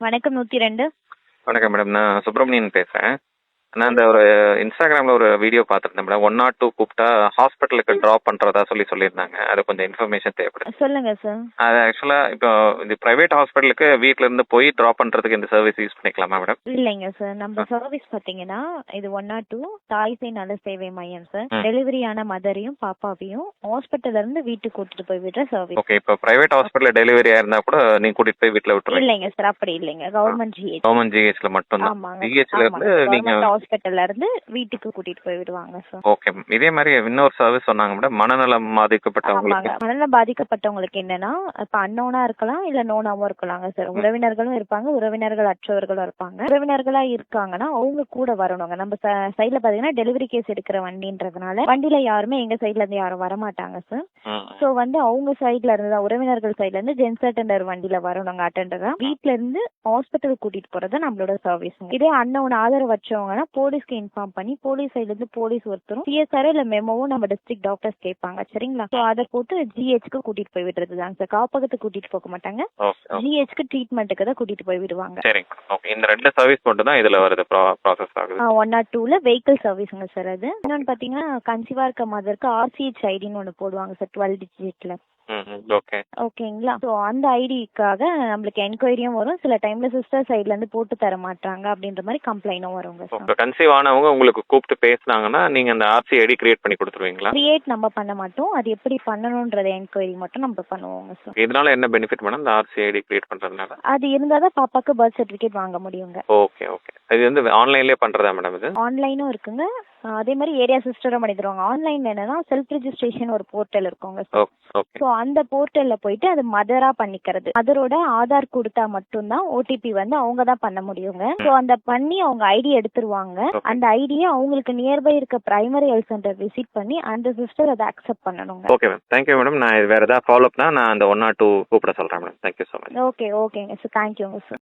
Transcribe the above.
வணக்கம் 102. வணக்கம் மேடம். நான் சுப்பிரமணியன் பேசுகிறேன். நான் இந்த ஒரு இன்ஸ்டாகிராமில் ஒரு வீடியோ பார்த்துருந்தேன் மேடம். 102 கூப்பிட்டா ஹாஸ்பிட்டலுக்கு ட்ராப் பண்ணுறதா சொல்லியிருந்தாங்க. அது கொஞ்சம் இன்ஃபர்மேஷன் தேவைப்படுது. சொல்லுங்க சார். அது ஆக்சுவலாக இப்போ இந்த ப்ரைவேட் ஹாஸ்பிட்டலுக்கு வீட்டில் இருந்து போய் ட்ராப் பண்ணுறதுக்கு இந்த சர்வீஸ் யூஸ் பண்ணிக்கலாமா மேடம்? இல்லைங்க சார், நம்ம சர்வீஸ் பார்த்தீங்கன்னா இது 102 தாய்சேய் நல சேவை மையம் சார். டெலிவரியான மதரையும் பாப்பாவையும் ஹாஸ்பிட்டல்ல இருந்து வீட்டுக்கு கூட்டிட்டு போய் விடுற சர்வீஸ். ஓகே, இப்போ ப்ரைவேட் ஹாஸ்பிட்டல் டெலிவரி ஆயிருந்தா கூட நீங்க கூட்டிட்டு போய் வீட்டில் விட்டுருவீங்க? இல்லைங்க சார், அப்படி இல்லைங்க. Government GH. கவர்மெண்ட் ஜிஹெச்ல மட்டும் தான். ஆமாங்க. ஜிஹெச்ல இருந்து நீங்க ஹாஸ்பிட்டல்ல இருந்து வீட்டுக்கு கூட்டிட்டு போய் விடுவாங்க சார். ஓகே. இதே மாதிரி இன்னொரு சர்வீஸ் சொன்னாங்க மேடம், மனநலம் பாதிக்கப்பட்டவங்களுக்கு. மனநலம் பாதிக்கப்பட்டவங்களுக்கு என்னன்னா, இப்ப அன்னோனா இருக்கலாம், இல்ல நோனாவும் இருக்கலாங்க சார். உறவினர்களும் இருப்பாங்க, உறவினர்கள் அற்றவர்களும் இருப்பாங்க. உறவினர்களா இருக்காங்கன்னா அவங்க கூட வரணுங்க. நம்ம சைட்ல பாத்தீங்கன்னா டெலிவரி கேஸ் எடுக்கிற வண்டின்றதுனால வண்டியில யாருமே எங்க சைட்ல இருந்து யாரும் வரமாட்டாங்க சார். சோ அவங்க சைட்ல இருந்து தான், உறவினர்கள் சைட்ல இருந்து ஜென்ஸ் அட்டெண்டர் வண்டியில வரணுங்க. அட்டெண்டரா வீட்ல இருந்து ஹாஸ்பிட்டல் கூட்டிட்டு போறது நம்மளோட சர்வீஸ். இதே அன்னோன் ஆதரவு வச்சவங்கன்னா போலீஸ்க்கு இன்ஃபார்ம் பண்ணி போலீஸ் சைட்ல இருந்து போலீஸ் ஒருத்தரும் சிஎஸ்ஆர் இல்ல மெமோவும் நம்ம டிஸ்ட்ரிக்ட் டாக்டர்ஸ் கேட்பாங்க. சரிங்களா? சோ அதை போட்டு ஜிஹெச்க்கு கூட்டிட்டு போய் விடுறதுதான் சார். காப்பகத்துக்கு கூட்டிட்டு போக மாட்டாங்க, ஜிஹெச்க்கு ட்ரீட்மெண்ட்டுக்கு தான் கூட்டிட்டு போய் விடுவாங்க. சரிங்க. ஓகே, இந்த ரெண்டு சர்வீஸ் மட்டும் தான் இதுல வருது, ப்ராசஸ் ஆகுது. 102ல வெஹிக்கிள் சர்வீஸ்ங்க சார். அது இன்னொன்னு பாத்தீங்கன்னா கன்சீவா இருக்க மதருக்கு ஆர்சிஹெச் ஐடின்னு ஒண்ணு போடுவாங்க சார், 12 டிஜிட்ல. ஓகே, ஓகேங்களா? ஸோ அந்த ஐடிக்காக நம்மளுக்கு என்கொயரியும் வரும். சில டைம்ல சிஸ்டர் சைட்ல இருந்து போட்டு தர மாட்டாங்க அப்படின்ற மாதிரி கம்ப்ளைண்டும் வருங்க சார். கன்சீவ் ஆனவங்க உங்களுக்கு கூப்பிட்டு பேசினாங்கன்னா நீங்க அந்த ஆர்சி ஐடி கிரியேட் பண்ணி கொடுத்துருவீங்களா? கிரியேட் நம்ம பண்ண மாட்டோம், அது எப்படி பண்ணணும்ன்றத என்கொயரி மட்டும் நம்ம பண்ணுவோங்க சார். இதனால என்ன பெனிஃபிட் மேடம் இந்த ஆர்சி ஐடி கிரியேட் பண்றதுனால? அது இருந்தாதான் பாப்பாக்கு பர்த் சர்டிபிகேட் வாங்க முடியுங்க. Okay okay. இது ஆன்லைன்லயே பண்றதா மேடம்? இது ஆன்லைனும் இருக்குங்க, அதே மாதிரி ஏரியா சிஸ்டரும் பண்ணி தருவாங்க. ஆன்லைன்ல என்னன்னா செல்ஃப் ரெஜிஸ்ட்ரேஷன் ஒரு போர்ட்டல் இருக்குங்க சார். ஸோ அந்த போர்ட்டல்ல போயிட்டு அது மதரா பண்ணிக்கிறது. மதரோட ஆதார் கொடுத்தா மட்டும்தான் ஓடிபி அவங்க தான் பண்ண முடியுங்க. ஸோ அந்த பண்ணி அவங்க ஐடி எடுத்துருவாங்க. அந்த ஐடியை அவங்களுக்கு நியர்பை இருக்க பிரைமரி ஹெல்த் சென்டர் விசிட் பண்ணி அந்த சிஸ்டர் அதை அக்செப்ட் பண்ணணுங்க. Okay ma'am, thank you madam. நான் வேற ஏதாவது ஃபாலோ அப்னா நான் அந்த 102 கூப்பிட சொல்றேன் மேடம். Thank you so much. ஓகேங்க சார், தேங்க்யூங்க சார்.